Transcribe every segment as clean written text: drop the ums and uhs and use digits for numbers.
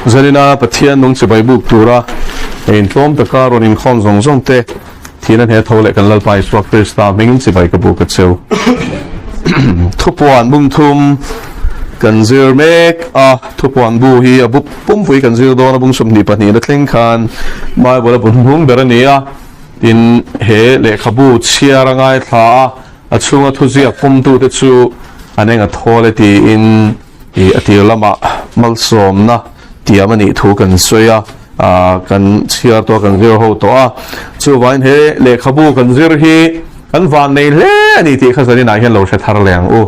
zalina pathian nong chibai buk tura in tom taka ron in khom zong zong te thinan he thole kan lalpai swak te sta mingin chibai ka buk cheu thupuan bung thum kan zir mek thupuan bu hi abu pumpui kan zir dona bung sum ni pani na thleng khan mai bola bun hung berania in he le khabu chiarangai tha achunga thuzia pumtu te chu anenga thole ti in i atilama malsom na tiamani thu kan soya kan chia to kan zir ho to chu wain he le khabu kan zir hi kan van nei le ani ti khazani na hian lo she thar leng u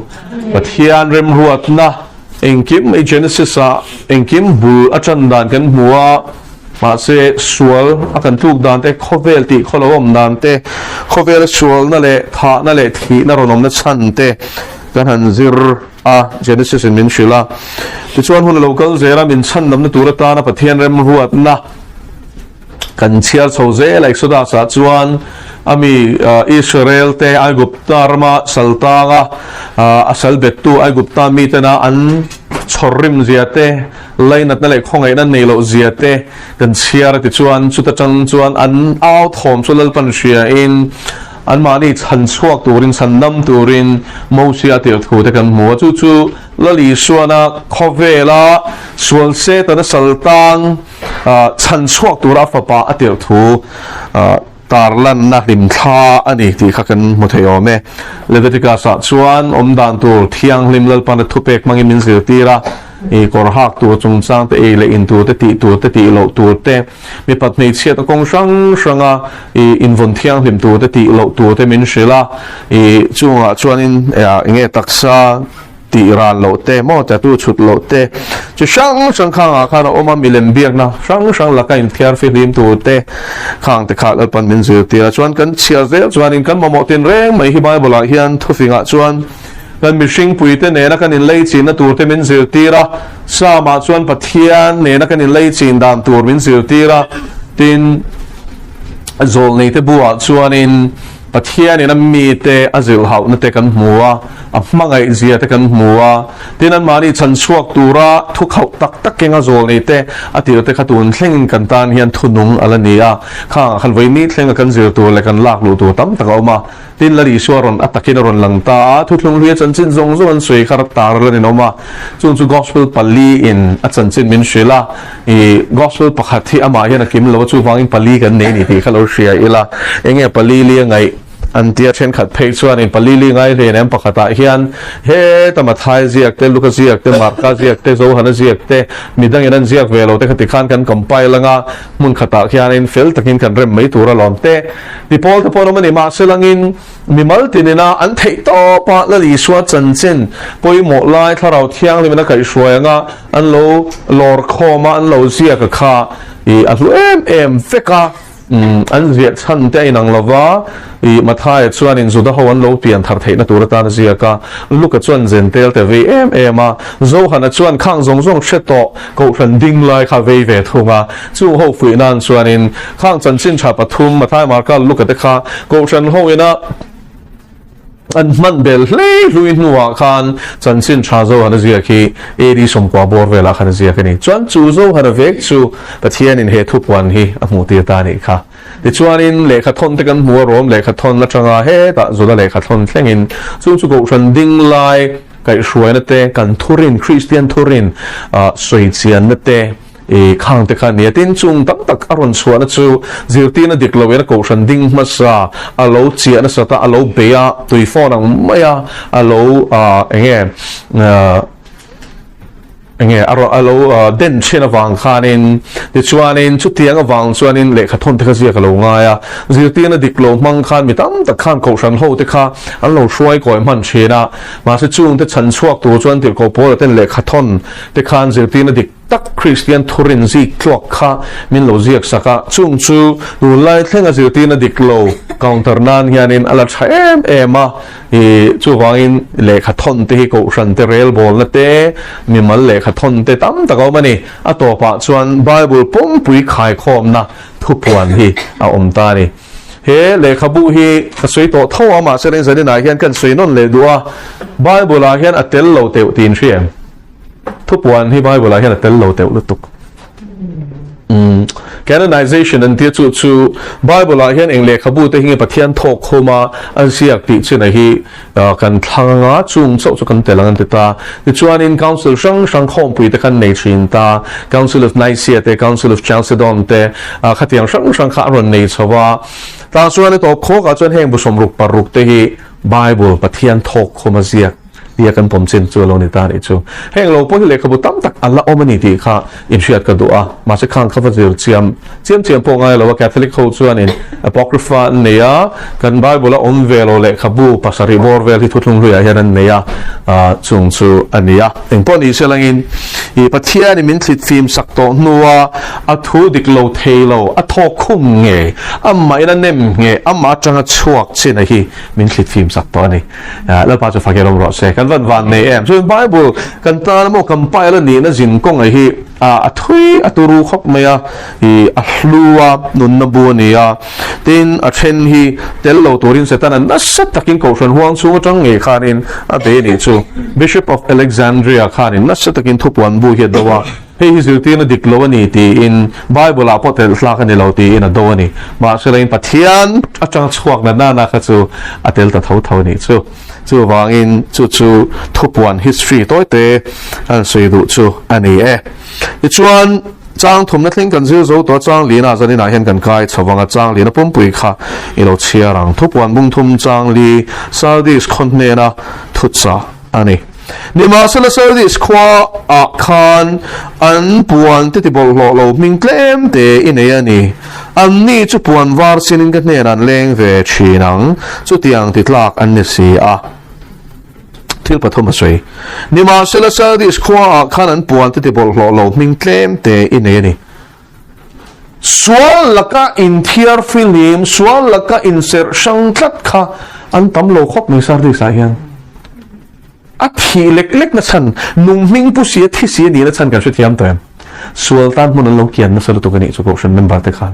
pathian rem huat na engkim e genesis engkim bu achan dan kan muwa ma se sual akan tuk dan te khovel ti kholom dan te khovel sual na le tha na le thi na ronom na chan te kan han zir genesis in min shila ti chuan hun local zera min chan nam na turata na pathian rem huat na kan chiar choze like soda sa chuan ami Israel te ai gupta rama saltaga asal betu ai gupta mi tena an chorrim ziate lainat na le khongai na neilo ziate kan chiar ti chuan chuta chang chuan an out thom chulal pan ria in an mani chan chuak turin sannam turin mosia te thu te kan mo chu chu lali suana khovela sual se ta na saltang chan chuak tura fa pa atir thu tarlan na lim tha ani ti kha kan mutheo me Leviticus sa chuan dan tur thiang lim lal pan thupek mangi min zir tira e kor hak tu chung chang te e le in tu te ti lo tu te mi pat nei chia ta kong shanga e in von thiang lim tu te ti lo tu te min shila e chunga chuan in nge taksa ti ran lo te mo ta tu chut lo te chu shang khang khana oma milem biak na shang la kain thiar fi lim tu te khang te khal pan min zir tira chuan kan chia ze chuan in kan mo tin reng mai hi bible a hian thufinga chuan kan mishing puite ne na kan in lei chin na tur te min zir tira sa ma chuan pathian ne na kan in lei chin dan tur min zir tira tin zol nei te buwa chuan in pathian in mi te azil hau na te kan muwa mangai zia te kan muwa tin an mani chan chuak tura thu khau tak kenga zol nei te atir te khatun thleng kan tan hian thunung alania kha khalwei ni thlenga kan zir tur le kan lak lu tu tam takauma tin lari suaron atakin ron langta thuthlung ria chanchin zong zon sui khar tar la ni noma chung chu gospel pali in a chanchin min shila e gospel pakhathi ama hian akim lo chu wangin pali kan nei ni ti khalo shia ila enge pali li ngai an tia chen khat phei chuan in pali li ngai re nem pakhata hian he tamathai ziak te luka ziak te marka ziak te zo hana ziak te midang in an ziak velo te khati khan kan compile langa mun khata hian in fel takin kan rem mai tura lom te dipol te pono mani ma selangin mimal tinina an thei to pa la li suat chanchin poi mo lai tharau thiang limna kai shroyanga an lo lor khoma an lo ziak kha I atu em feka an ziak chan te inang lova I mathai chuan in zuda ho an lo pian thar theina turata na ziaka luka chuan zen tel te ve a zo hana chuan khang zong zong sheto ko ran ding lai kha ve ve thunga chu ho fui nan chuan in khang chanchin tha pathum mathai marka luka te kha ko ran ho ina an man bel hlei luin nuwa khan chanchin tha zo hana zia khi eri som kwa bor vela khan zia kani chuan chu zo hana vek chu pathian in he thupwan hi amu ti ta ni kha ti chuan in lekha thon te kan muwa rom lekha thon la changa he ta zoda lekha thon thlengin chu chu ko ran ding lai kai shruaina te kan thurin Christian thurin soi chian na te e khang te khan ne tin chung tak aron chuan chu zirtina diklowena ko ran ding masa alo chia na sata alo beya tuifon ang maya alo enge alo den chena wang khanin ti chuanin chutianga wang chuanin lekha thon te kha zia ka lo nga ya zirtina diklo mang khan mi tam tak khan ko ran ho te kha an lo shruai koi man chena ma se chung te chan chuak tu chuan ti ko por ten lekha thon te khan zirtina dik tak Christian thurin zi tlok kha min lo ziak saka chung chu lu lai thlenga zirtina diklo counter nan hianin ala tha ema e chu wangin lekha thon te hi ko ran te rel bol na te mi mal lekha thon te tam takaw mani atopa chuan bible pum pui khai khom na thupuan hi a omta ni he lekha bu hi soi to thawa ma seren zani na hian kan soi non le duwa bible a hian atel lo te tin thiam thupuan hi bible a hian atel lo te lutuk canonization and tia chu Bible ah hian engle khabu te hinge pathian thok khoma an siak ti china hi kan thanga chung chau chu kan telang te ta ti chuan in council sang khom pui te kan nei thin ta council of Nicaea te council of Chalcedon te khatiang sang kha ron nei chawa ta chuan to kho ka chuan heng bu somruk paruk te hi Bible pathian thok khoma ziak dia kan pomchin chu lo ni ta ni chu heng lo po hi le khabu tam tak alla omani ti kha in shiat ka du'a ma se khang khawa zir chiam po ngai lo Catholic ho chuan in apocrypha neya kan Bible a om velo le khabu pasari bor vel hi thutlung ria hian neya chung chu ania eng po ni selangin I pathian min thlit film sakto nuwa a thu dik lo thelo a thok khum nge amma ina nem nge amma tanga chuak china hi min thlit film sakto ani la pa chu fagerom ro se kan van nei em so Bible kan ta mo compile ni na jin kong ai hi a thui aturu khop maya hi a hluwa nun na bu nia tin a then hi tel lo torin setan an nasat takin ko ran huang chu tang nge khanin a be ni chu Bishop of Alexandria khanin nasat takin thupuan bu hi dawa hei hi zirti na diklo ani ti in Bible a potel thlak ani lo ti in a do ani ma selain pathian atang chuak na na kha chu atel ta tho ni chu chu wangin chu thupuan history toite an sei du chu ani e chuan chang thum na thling kan zil zo to chang li na zani na hian kan kai chawanga chang li na pumpui kha ilo chiarang thupuan bung thum chang li Sardis khonne na thutsa ani nima sala Sardis khwa a khan an puan te bol lo ming klem te ine ani an ni chu puan war sinin ka ne ran leng ve chinang chu tiang ti tlak an ni si a til pathom asoi nima sala Sardis khwa a khan an puan te bol lo ming klem te ine ani swal laka in thiar film swal laka in ser sang tlat kha an tam lo khop mi Sardis a hian a thi lek na chan nung ming pu sia thi sia ni na chan kan thiam tem sultan mun lo kian na salu to gani chu ko shan member te khan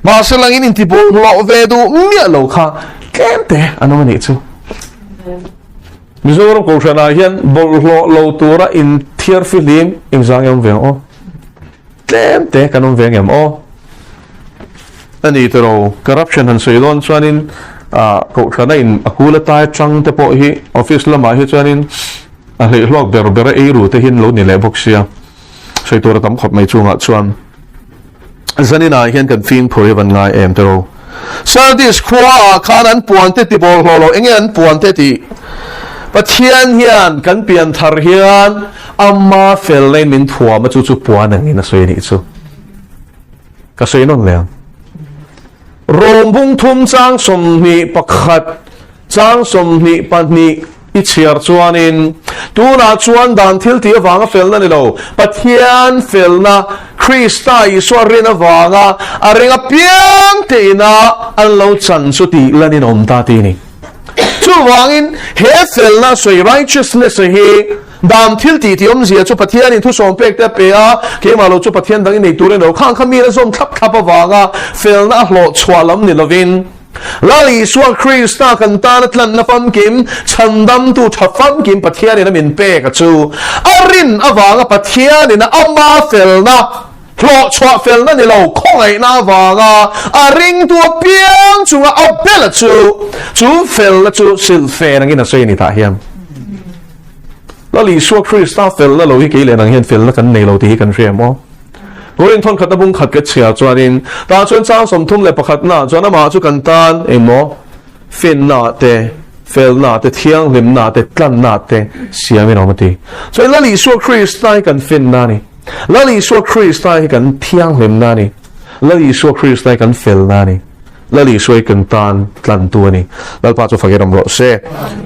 ma salang in ti bol lo ve du mi lo kha kente anomani chu mizoram ko shana hian bol lo tura in thiar film exam yam ve o kente kanon ve yam o ani tero corruption han seilon chuanin ko thana in akula tai chang te po hi office lama hi chuanin a hlei hlok ber e ru te hin lo ni le boxia sei tora tam khop mai chunga chuan zanina hian kan fin phori van ngai em tero Sardis khwa khan an puan te ti bol lo enge an puan te ti pathian hian kan pian thar hian amma fel nei min thua ma chu puan ang ina soi ni chu ka soi non le Rong bung thum chang som ni pakhat chang som ni pani ichiar chuanin tuna chuan dan thil ti awanga felna ni lo pathian felna Krista iswarin awanga arenga piang teina an lo chan chu ti lanin om ta ti ni chu wangin he felna soi righteousness hi dam thil ti om zia chu pathian in thu som pek te pe a ke ma lo chu pathian dang nei turen lo khang khami na som thap awanga felna hlo chwalam ni lovin lali suwa Krista kan tan tlan na fam kim chandam tu thafam kim pathian in min pe ka chu arin awanga pathian in amma felna hlo chwa felna ni lo khongai na wanga aring tu piang chunga abela chu felna chu silfe nang ina sei ni ta hiam lali suwa Krista fel na lo hi ke le nang hian fel na kan nei lo ti hi kan riam mo goin thon khat bung khat ke chia chuanin ta chuan chang som thum le pakhat na chuan ma chu kan tan emo fin na te fel na te thiang lim na te tlan na te siam in omati so lali suwa Krista kan fin na ni lali suwa Krista kan thiang lim na ni lali suwa Krista kan fel na ni lali suai kan tan tlan tu ni lalpa chu fageram ro se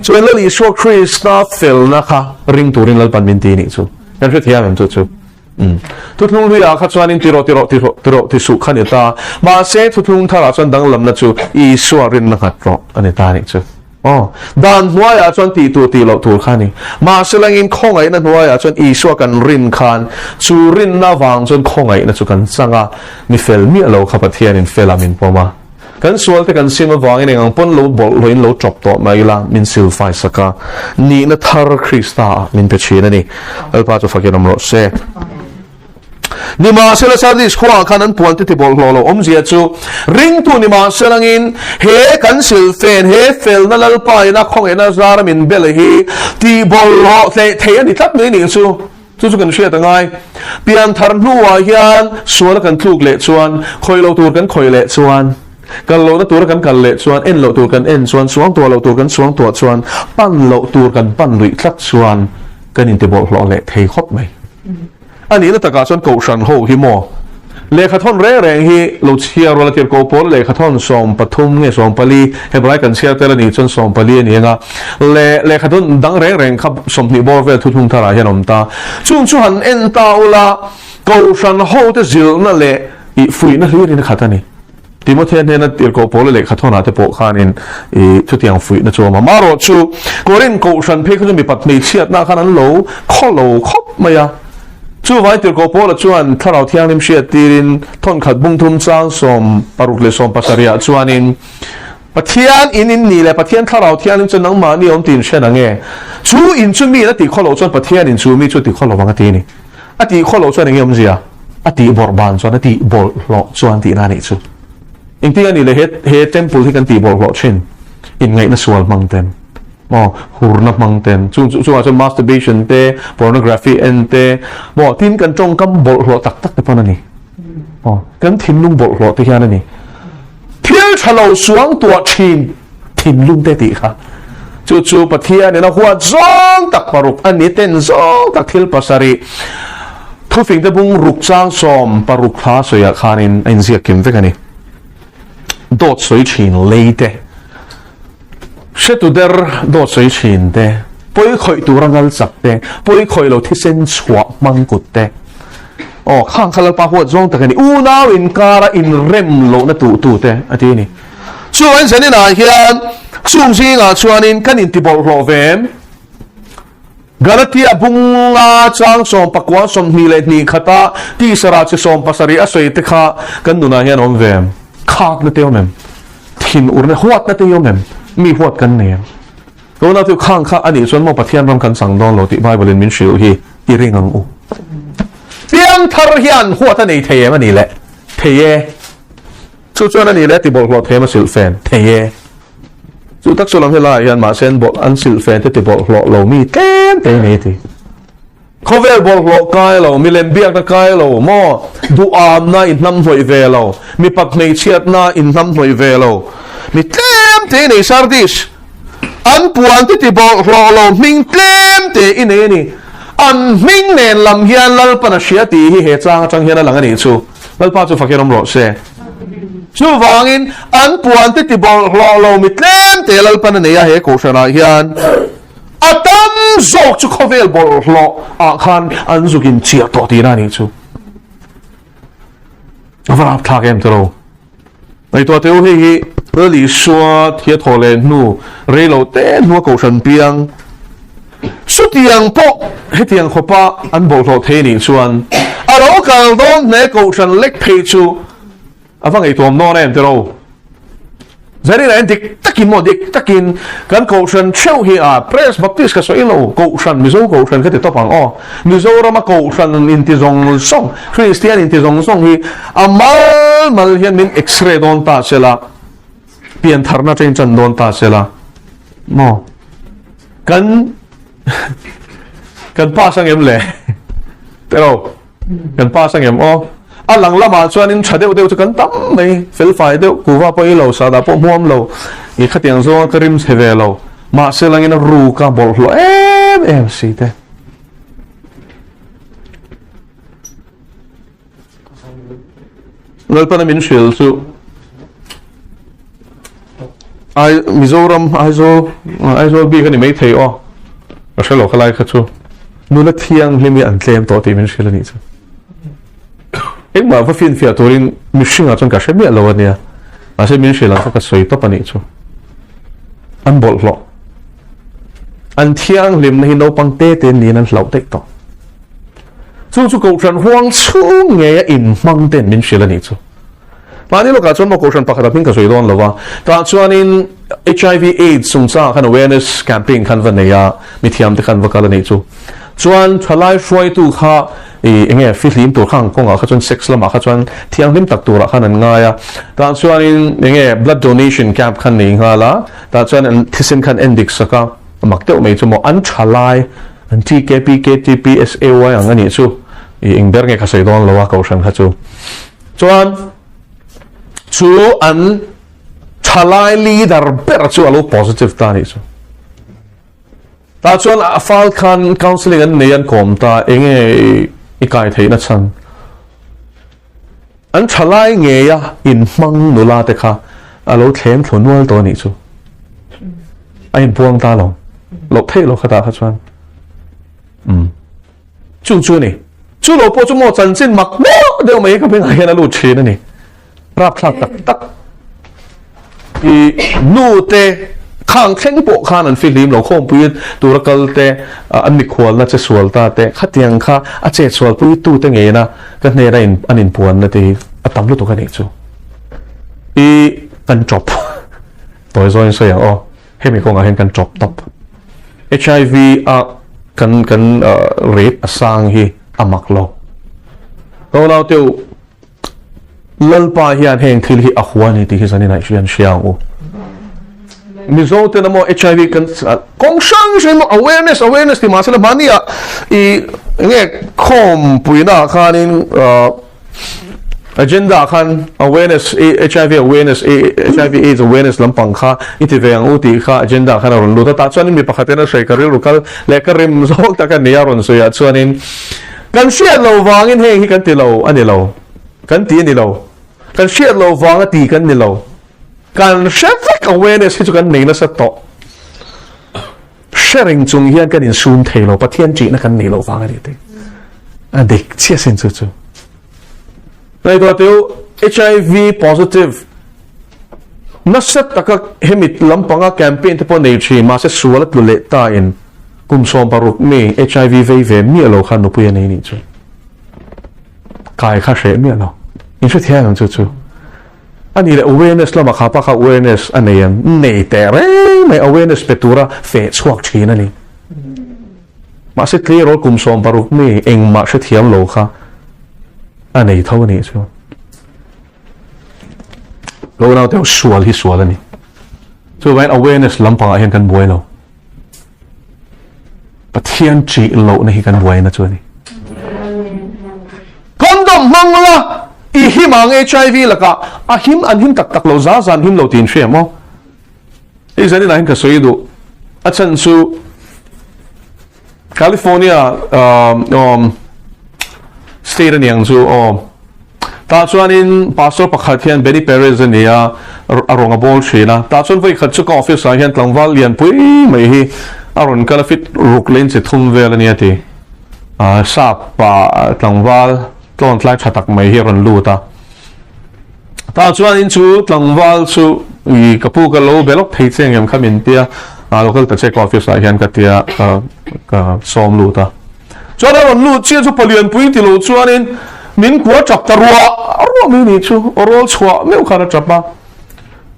so lali suwa Krista fel na kha ring turin lalpan min ti ni chu kan ri thiam em chu thutlung ri a kha chuanin tiro ti su khani ta ma se thutlung thara chuan dang lam na chu I suarin na khat ro ani ta ni chu dan hnuaya chuan ti lo tur khani ma selangin khongai na hnuaya chuan I suwa kan rin khan chu rin na wang chuan khongai na chu kan changa mi fel mi lo kha pathian in felamin poma kan sual te kan sima wangin ang pon lo bol loin lo chop to mai la min sil fai saka ni na thar Krista min pe china ni alpa chu fakiram ro se ni ma sela sardis khwa khanan puan te bol lo om zia chu ring tu ni ma selangin he kan sil fen he fel na lal pai na khong ena zar min bel hi ti bol lo the ani tap ni chu kan shia tangai pian thar nuwa hian sual kan thuk le chuan khoi lo tur kan khoi le chuan kan lo na tur kan kal le chuan en lo tur kan en chuan suang to lo tur kan suang to chuan pan lo tur kan pan lui thlat chuan kan in te bol lo le thei khop mai ani na taka chuan ko shan ho hi mo le khathon reng hi lo chia ro la tir ko pol le khathon som pathum nge som pali hebrai kan chia tel ani chon som pali ani nga le khathon dang reng khap som ni bor ve thu thung thara hianom ta chung chu han en ta ula ko shan ho te zil na le I fui na hli ni khatani Timothy ne na tir ko pol le khathona te po khanin I chu tiang fui na chu ma maro chu korin ko shan phe khu mi pat nei chiat na khanan lo khop maya chu vai tir ko pol chuan tharau thiang nim hriat tirin thon khat bung thum chang som paruk le som pasaria chuanin pathian inin ni le pathian tharau thiang nim chu nang ma ni om tin hren ange chu in chu mi na ti kholo chuan pathian in chu mi chu ti kholo wanga ti ni ati kholo chuan nge om zia ati borban chuan ati bol lo chuan ti na ni chu in ti ani le he temple hi kan ti bol lo chin in ngai na sual mangten mo hurna mangten chu chu masturbation te pornography ente mo tin kan chong kam bol lo tak te panani mo kan thin lung bol lo te hian ani thil thalo suang tua chin thin lung te ti kha chu pathia ne na huwa zong tak paruk ani ten zong tak thil pasari thu fing te bung ruk chang som paruk kha soya khanin in zia kim ve kani dot soi chin leite sẽ tu der do soi chin te poi khoi tu rangal chak te poi khoi lo thi sen chua mang kut te o khang khala pa huat zong takani u naw in kara in rem lo na tu te ati ni chuan sen na hian chung si nga chuanin kanin ti bol lo vem Galatia bunga chang som pakwa som ni le ni khata ti sara che som pasari a soi te kha kan nuna hian om vem khak na te om thin urne huat na te om mi huat kan ne ko na tu khang kha ani chuan mo pathian ram kan sang don lo ti bible in min shiu hi ti ring ang u tiang thar hian huat ani theye mani le theye chu chuan ani le ti bol lo thema sil fen theye chu tak solam hela hian ma sen bol an sil fen te ti bol lo mi tem te ne ti khovel bol lo kai lo mi lem biak na kai lo mo du am na in nam hoi ve lo mi pak nei chiat na in nam hoi ve lo mi te nei sardis an puan ti bol lo ming tlem te in ni an ming nen lam hian lal pana sia ti hi he chang hian lang ani chu lal pa chu fakherom ro se chu wangin an puan ti bol lo mi tlem te lal pana nei he ko sana hian atam zok chu khovel bol lo a khan an zukin chia to ti na ni chu avarap thagem tro ai to teu hi early shua thia thole nu relo te nu ko san piang sutiang po hetiang khopa an bol lo the ni chuan aro kal don ne ko san lek phe chu avang ai tom no nem tro zari la dik takin kan ko san cheu hi a press baptist ka so ilo ko san mizo ko san ka te topang o mizo rama ko san in ti zong song christian in ti zong song hi amal hian min x-ray don ta sela pian tharna chen chan don ta sela mo kan pa sang em le pero kan pa sang em o alang lama chuan in thadeu deu chu kan tam mai fel fai deu kuwa poi lo sa da po muam lo I khatiang zo karim theve lo ma selang in ru ka bol lo em si te lal pana min shil chu ai mizoram aizo bi kan mai thei o a shelo khalai kha chu nu na thiang lemi an tlem to ti min shil ni chu ek ma fa fin fia torin mishinga chon ka shemi lo ania a se min shil ka soi to pani chu an bol lo an thiang lim na hi no pang te te ni nan hlau tek to chu ko tran huang chu nge in mang ten min shil ni chu Pani lo ka chuan mo ko san pakhat pin ka soi don lova ta chuan in HIV AIDS sung cha khan awareness campaign khan vaneya mithiam te khan vakala nei chu chuan thalai hruai tu kha enge filim tur khang konga kha chuan sex lama kha chuan thiang lim tak tur khan an ngaya ta chuan in enge blood donation camp khan nei ngala ta chuan an thisen khan endik saka makteu mei chumo an thalai an TKP KTP SAY ang ani chu ingber nge khasai don lawa kaushan kha chu chuan chu an thalai leader ber chu alo positive ta ni chu ta chuan afal khan counseling an nei an kom ta enge ikai theina chan an thalai nge ya in mang nula te kha alo thlem thonwal to ni chu ain buang ta lo lo thei lo khata kha chuan chu ni chu lo po chu mo chan chin mak mo deu mai ka pe ngai na lu che na ni rap thak tak i nu te khang thleng po khan an filim lo khom pui turakal te an ni khwal na che sual ta te khatiang kha a che sual pui tu te nge na ka ne ra in anin puan na te atam lu to ka ni chu i kan chop toy zoi so ya o hemi ko nga hen kan chop top HIV a kan rate asang hi amak lo ko lao teu lalpa hian heng thil hi akhwani ti hi zanina hian shiang u mizo te namo HIV kan kong sang mo awareness ti masala mania I nge khom puina khanin agenda khan awareness HIV awareness HIV AIDS awareness lampang kha itiveng uti kha agenda khan ron lu ta chuanin mi pakhatena sei karil rukal lekarim zol ta kan nia ron so ya chuanin kan share lo wangin heng hi kan ti lo ani lo kan ti ni lo kan share lo wanga ti kan ni lo kan share awareness hi chu kan nei na sa to sharing chung hian kan in sun thei lo pathian chi na kan nei lo wanga ni te a dek chia sen chu chu nai to teu HIV positive na set taka hemit lampanga campaign te po nei chi ma se sualat lu le ta in kum som paruk me HIV ve mi lo khan no pu nei ni chu kai kha she mi lo in chu thiang chu chu ani le awareness lama kha pa kha awareness aniam nei te re mai awareness petura fe chuak thina ni ma se clear ro kum som paruk me eng ma se thiam lo kha anei tho ni chu lo nau te sual hi sual ani chu when awareness lampa hian kan buai lo pathian chi lo na hi kan buai na chu ni condom mangla I himang HIV laka a him an him tak lo za zan him lo tin shre mo I zani na hin ka soidu a chan su California state ni ang chu ta chuanin pastor pakhat hian Benny Perez ania aronga bol thina ta chuan voi khat chu ka office a hian tlangwal lian pui mai hi aron kala fit ruklen che thum vel ania ti sa pa tlangwal ton tlai thatak mai hi ron lu ta chuan in chu tlangwal chu I kapu ka lo belok thei cheng em khamin tia local ta check office a hian ka tia ka som lu ta chuan ron lu chian chu polian pui ti lo chuan in min kwa chap ta ruwa mi ni chu orol chwa meu khana chapa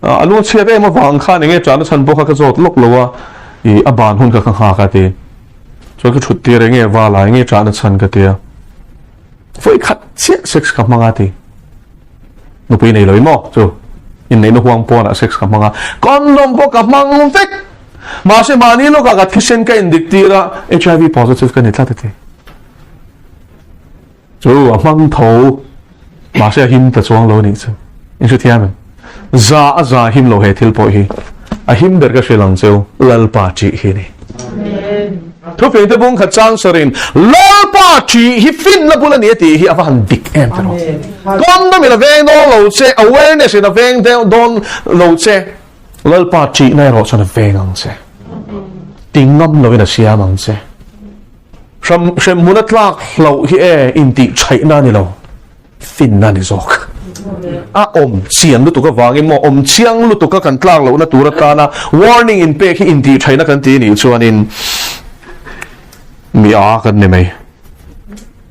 anu chia te ma wang kha nge chan chan bo kha ka zot lok lowa I aban hun ka kha ka ti chu ka thut ti re nge wala nge chan chan ka tia foi khat che sex ka manga ti no pi nei loi mo chu in nei no huang po na sex ka manga condom po ka mang fek ma se mani lo ka thisen ka indik ti ra HIV positive ka ni tla te chu amang tho ma se him ta chuang lo ni chu in chu thiam za him lo he thil po hi a him der ka shelang cheu lal pa chi hi ni thu pe te bung kha chang sarin lal pa chi hi fin la bula ni ti hi avan dik em ta ro kom na mi la veng do lo che awareness in a veng don lo che lal pa chi nai ro chana veng ang che ting ngam lo ina siam ang che shem munatlak lo hi in ti chai na ni lo fin na ni zok a chiang lu tu ka wangin mo chiang lu tu ka kan tlak lo na tura ta na warning in pe hi in ti chai na kan ti ni chuan in mi a kan ni mai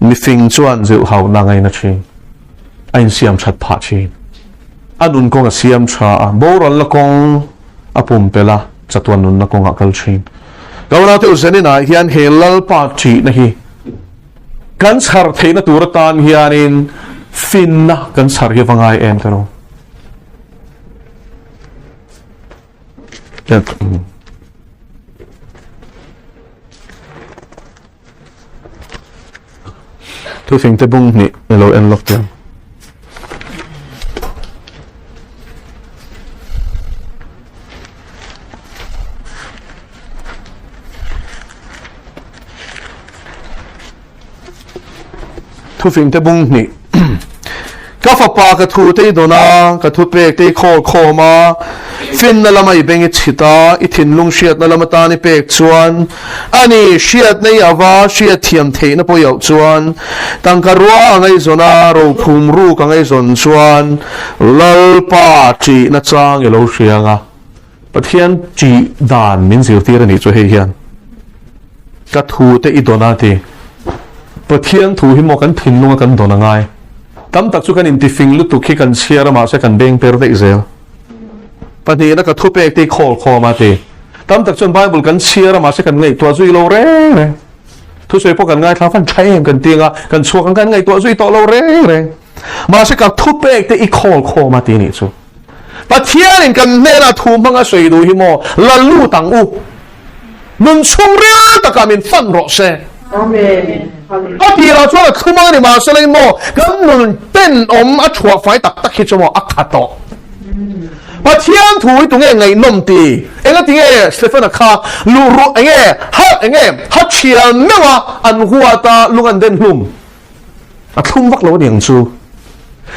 mi fing chuan zu hau na ngai na chi ain siam chat pha chi anun kong a siam tha a boron la kong apum pela chatuan nun na kong akal chin câu nào tiêu dân này hiền helal pa chỉ này kan sar thấy na turatan hianin fin na kan sar hi vangai em taro tu phim te bung ni lo en lok tiang thu phim te bung ni ka fa pa ka thu te do na ka thu pe te kho ma fin na lamai beng chita I thin lung shiat na lamata ni pek chuan ani shiat nei awa shiat thiam the na po yau chuan tang ka ruwa ngai zona ro phum ru ka ngai zon chuan lal pa chi na chang elo hrianga pathian chi dan min zir tir ani chu hei hian ka thu te I dona te pathian thu hi mo kan thin lunga kan dona ngai tam tak chu kan in ti fing lu tu khi kan siara ma se kan beng per de zel pani na ka thu pek te kho ma te tam tak chon bible kan siara ma se kan ngai to zui lo re thu soi po kan ngai thla fan thai em kan tinga kan chu kan ngai to zui to lo re ma se ka thu pek te I kho ma te ni chu pathian in kan ne na thu manga soi du hi mo la lu tang u nun chung ria ta ka min fan ro se amen a ti la chu la khuma ni ma se le mo kan nun ten a chua fai tak hi chu mo a kha to pathian thu tu nge ngai nom ti enga ti nge Stephen kha lu ru enge ha chial mewa an huwa ta lungan den hlum a thum vak lo ding chu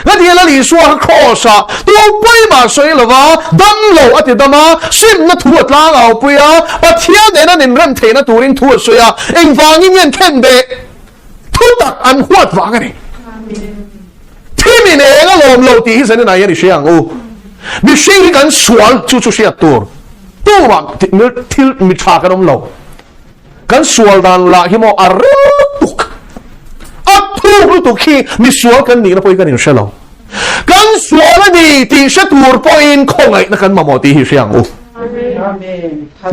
la ti la li suwa khosa tu poi ma soi lova dam lo ati dama sim na thu atla au puya pathian ena nin ram the na turin thu soya eng wangi ngen ken de thu tak an huat wa ga ni thimi ne nga lom lo ti hi sen na ya ni siang u mi shi kan sual chu sia tur tu ma til mi tha ka dom lo kan sual dan la hi mo aruk a thu tu khi mi sual kan ni na poi kan in shelo kan sual ni ti sha tur point khongai na kan ma mo ti hi siang u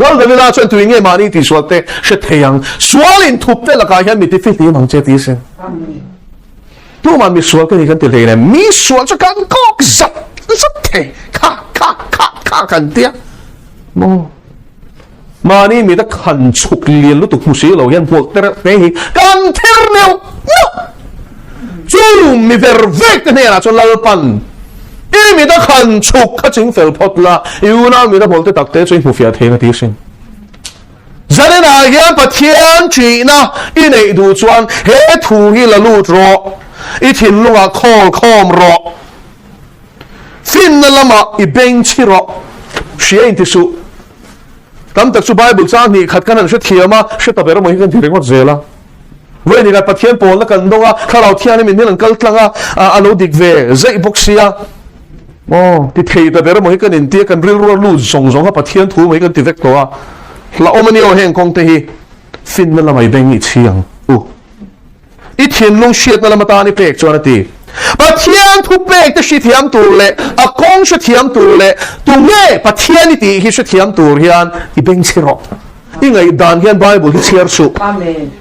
Well, the village went to Inge Mani, this was the Shetayang, swallowing to Pelaka, and with the 50 among Jetis. Two man, Miss Walker, you can tell them, Miss Walker can cook, zap, can dear. No. Mani made a country little to Musilo and Walter, can tell no. Zoom, me ver vect the nail at Lalpan. Mi da khan chuk ka ching fel phot la yuna mi da bolte takte ching hufia theng ti sin zane na hian pathian chi na I nei du chuan he thu hi la lut ro I thin lunga khom ro fin na lama I beng chi ro shia in ti su tam tak su bible chang ni khat kan an she thiama she ta ber mo hi kan thireng wat zela we ni ga pathian pol na kan donga khalau thian min nilang kal tlanga alo dik ve zai boxia oh ti thei ta ber mo hi kan in ti kan ril ro lu zong ha pathian thu mai kan ti vek to a la omani o heng kong te hi fin na lamai beng I chiang u I thin lung shiat na lamata ni pek chuan ati pathian thu pek te shi thiam tur le a kong shi thiam tur le tu nge pathian ni ti hi shi thiam tur hian I beng chiro I ngai dan hian bible hi chiar su amen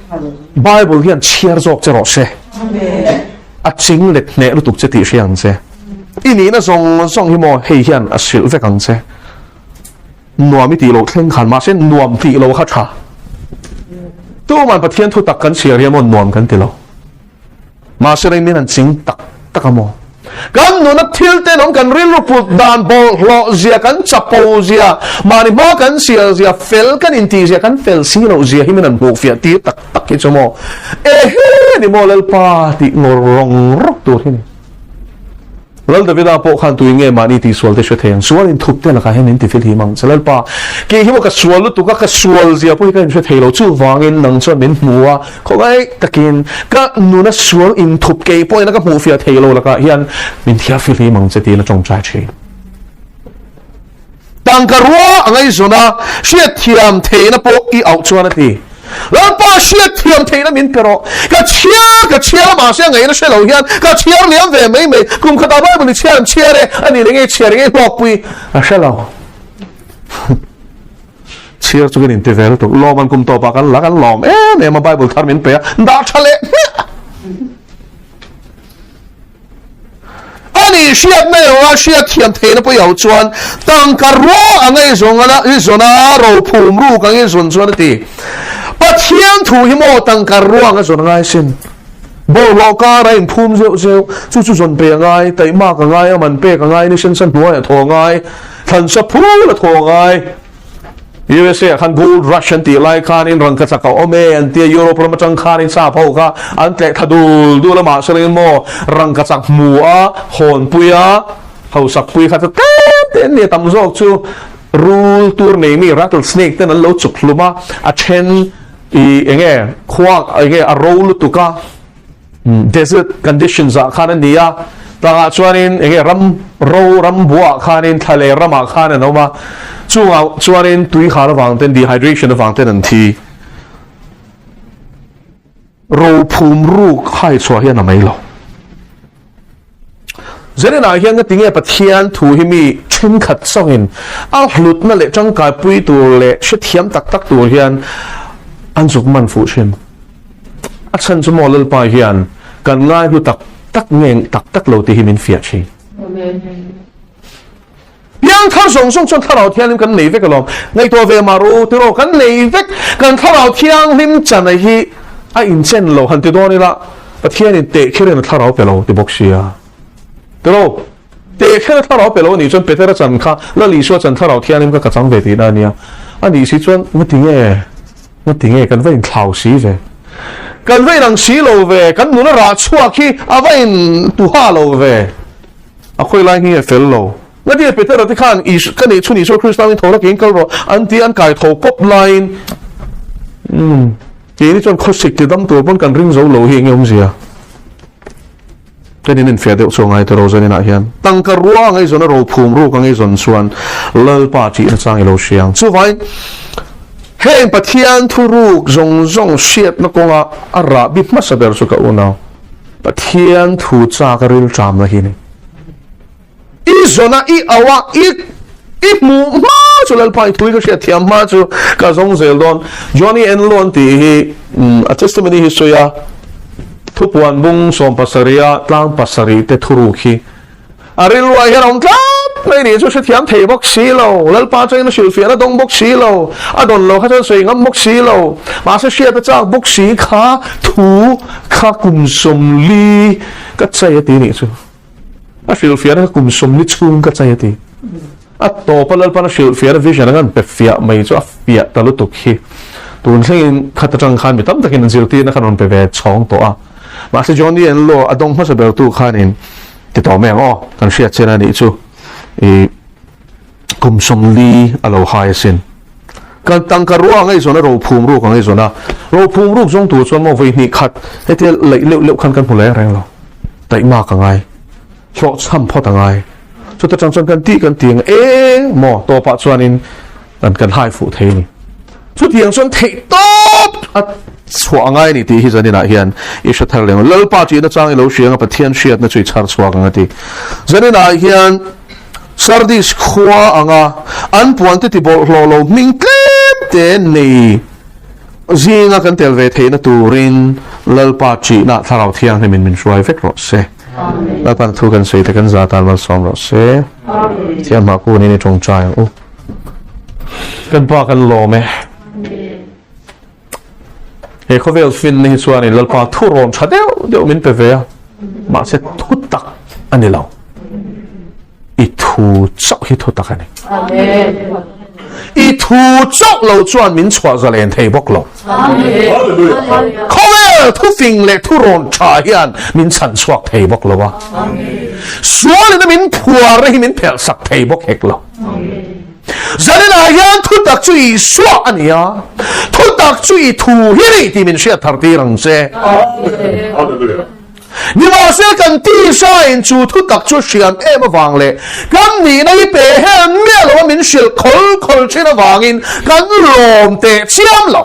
bible hian chiar jok chero se amen a ching let ne lu tuk che ti siang se ini na song hi mo hei hian a sil ve kang che nuam ti lo thleng khan ma sen nuam ti lo kha tha tu man pathian thu tak kan sia hi mo nuam kan ti lo ma se rein min an ching tak mo kan nu na thil te nong kan ril ru put dan bol lo zia kan chapo zia mani ma kan sia zia fel kan in ti zia kan fel si lo zia hi min an bo fia ti tak ki chomo ni mo lel pa ti ngorong rok tu hi Lal da vida po khan tu inge mani ti swal te shetheng swal in thup te la ka hen in ti fil hi mang chalal pa ke hi mo ka swal lu tu ka swal zia po ka in shethelo chu wangin nang chon min muwa khongai takin ka nu na swal in thup ke po na ka mu fia thelo la ka hian min thia fil hi mang che ti na chong chai che tang ka ruwa angai zona shia thiam the na po I au chuan ati la pa shia thiam the na min pero ka chia ma sia ngai na shelo hian ka chia liam ve mai kum khata ba bu ni chia re ani le nge chia re lok pui a shelo cheer chu kan intervel to lo man kum to pa kan la kan lom em ma bible thar min pe da thale ani shiat na yo shiat thiam theina po yau chuan tang ka ro angai zongala i zona ro phum ru kang i zon chuan ti pathian thu hi mo tang ka ro anga zon ngai sin bo lo ka ra in phum zeu zeu chu chu zon pe ngai tai ma ka ngai man pe ka ngai ni sen san nuai tho ngai than sa phu la tho ngai USA kan gold Russian ti lai khan in rang ka chaka ome an ti Europe ram chang khan in sa phau kha an tle thadul du la ma selen mo rang ka chak mu a hon puya hau sak pui kha ta ten ne tam zok chu rule tur nei mi rattlesnake ten an lo chuk luma a chen I enge khwa enge a roll tu ka desert conditions a khan ania ta chuanin enge ram bua khanin thale rama khan anoma chuanin tui khar wang ten dehydration wang ten an thi ro phum ru khai chwa hian a mai lo zenena hian nga tinge pathian thu hi mi thin khat songin a hlut na le changkai pui tur le shithiam tak tak tur hian an zuk man fu shin a chan chu molal pa hian kan ngai hu tak ngeng tak lo ti himin fiat chi yang thar song song chon tharau thian lim kan nei vek alom ngai to ve maru ti ro kan nei vek kan tharau thiang lim chan a hi a in chen lo han ti do ni la pathian in te khiren tharau pe lo ti bok sia ti ro te khiren tharau pe lo ni chon petera chan kha la li so chan tharau thian lim ka chang ve ti na nia ani si chon ma tinge kan vein thlau si ve kan vein ang si lo ve kan nu na ra chua khi a vein tu ha lo ve a khoi lai hi fel lo nga dia petera ti khan is kan ni chuni so kristan thola king kal ro an ti an kai tho kop line ti ni chon khosik ti dam tur pon kan ring zo lo hi ngom zia kanin in fe de so ngai to ro zani na hian tang ka ruwa ngai zona ro phum ru ka ngai zon suan lal pa chi na chang lo siang chu vai hei pathian thu ruk zong shiat na konga ara bit ma saber su ka una pathian thu cha ka ril cham na hi ni I zona I awa I mu ma chu lal pai thui ka shiat thiam ma chu ka zong zel don Johnny Enlon ti hi a testimony hi soya thupuan bung som pasaria tlang pasari te thuru khi aril wa hian ong tla nei ni chu se thiam thei bok si lo lal pa chain na sil fian dong bok si lo adon lo kha chan soi ngam bok si lo ma se sia ta chak bok si kha thu kha kum som li ka chai ti ni chu a sil fian kum som li chung ka chai ti a to pa lal pa na sil fian vision ngan pe fia mai chu a fia ta lu tuk hi tun thleng kha ta chang khan mi tam takin zil ti na khanon pe ve chong to a ma se Johnny en lo adong ma se ber tu khanin ti to meng o kan sia chena ni chu kum som li alo hai sin kan tang ka ruwa ngai zona ro phum ru ka ngai zona ro phum ru zong tu chon mo voi ni khat hetel leu khan kan phule reng lo tai ma ka ngai so cham pho ta ngai chu ta chang kan ti kan tiang mo to pa chuanin kan hai fu the ni chu tiang chon thei top a chua ngai ni ti hi zani na hian I sha thar leng lal pa chi na chang lo shiang a pathian shiat na chui char chua ka ti zani na hian sardis khwa anga an puan te ti bol lo ming tlem te nei zinga kan tel ve theina turin lalpa chi na tharau thiang min shwai vek ro se la pan thu kan sei te kan za tal mal som ro se thiam ma ku ni chong chai o kan pa kan lo me he khovel fin ni chuan in lalpa thu ron thadeu min pe ve ma se thu tak ani lo I thu chok hi thu takani I thu chok lo chuan min chwa za len thei bok lo khowe thu fing le thu ron tha hian min chan chuak thei bok lo wa sual na min phua re min phel sak thei bok hek lo zanena hian thu tak chu I swa ania thu tak chu I thu hi ri ti min sia thar ti rang se ni ma se kan ti sa in chu thu tak chu siam em awang le kan ni nei pe hen me lo min sil khol china wangin kan lom te chiam lo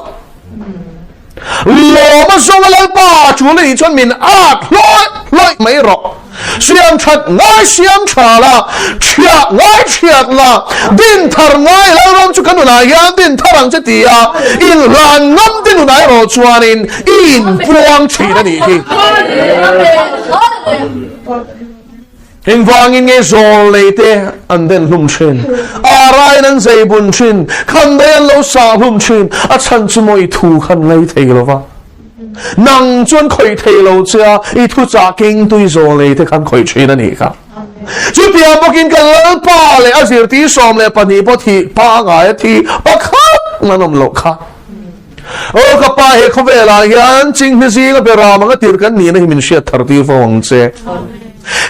lo ma so la pa chu ni chon min a loi mai ro siam chat ngai siam cha la chia ngai chiat la din thar ngai la rom chu kan na ya din tharang che ti a in ran ngam din nai ro chuan in puang chi na ni hi in vang in nge zol leite an den lum chin arai nan zai bun chin khan dai lo sa lum chin a chan chu moi thu khan ngai thei lo wa nang chuan khoi thei lo cha I thu cha king tui zol leite khan khoi chin ani ka chu pia bokin kan lo pa le azir ti som le pani po thi pa nga thi pa khat nanom lo kha o ka pa he khovela yan ching ni zi ga bera ma ga tir kan ni na himin sia thar ti fo wang che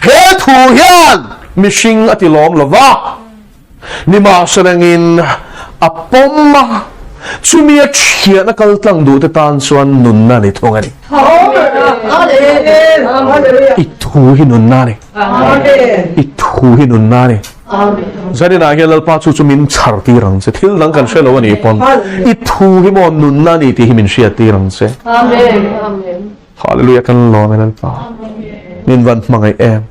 he thu hian mishing ati lom lova ni ma sarangin apomma chumia chia na kal tlang du te tan chuan nun na ni thong ani I thu hi nun na ni I thu hi nun na ni zari na hian lalpa chu chumin char ti rang che thil dang kan shelo ani pon I thu hi mon nun na ni ti himin sia ti rang che amen hallelujah kan lo me lalpa nin van mangai em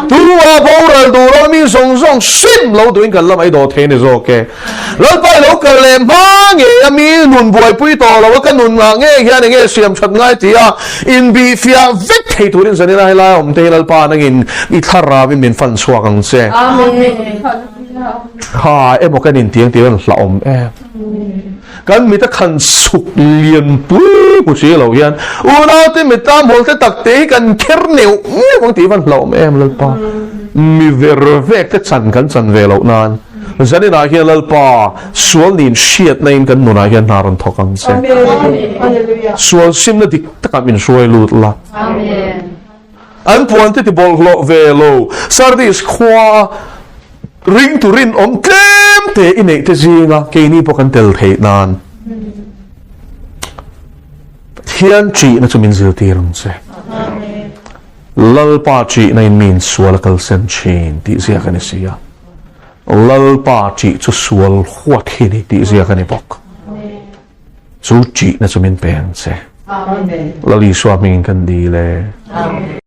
tu wa boral du ro mi song song sim lo duin kan lam ai do the ni zo ke lal pai lo ka le ma nge ami nun buai pui to lo ka nun nga nge hian nge siam chat ngai ti a in bi fia vek thei turin zani lai la om te lal pa nangin I thara bin min fan suak ang se amen ha em mo kan in tiang ti la om em kan mi ta khan suk lian pui ku chi lo hian una te mi ta mol te tak te kan kher neu mong ti van lo em lal pa mi ver vek te chan kan chan ve lo nan zani na hian lal pa sual nin shiat na in kan nuna hian naron thokang se sual sim na dik ta min suai lut la amen an puan te ti bol lo ve lo sardis khwa ring to rin om tlem te inei te zinga ke ni po kan tel thei nan hian chi na chumin zil ti rang che lal pa chi na in min sual kal sen chin ti zia kan sia lal pa chi chu sual huat hi ni ti zia kan pok chu chi na chumin pen che amen lali swa min kan di le amen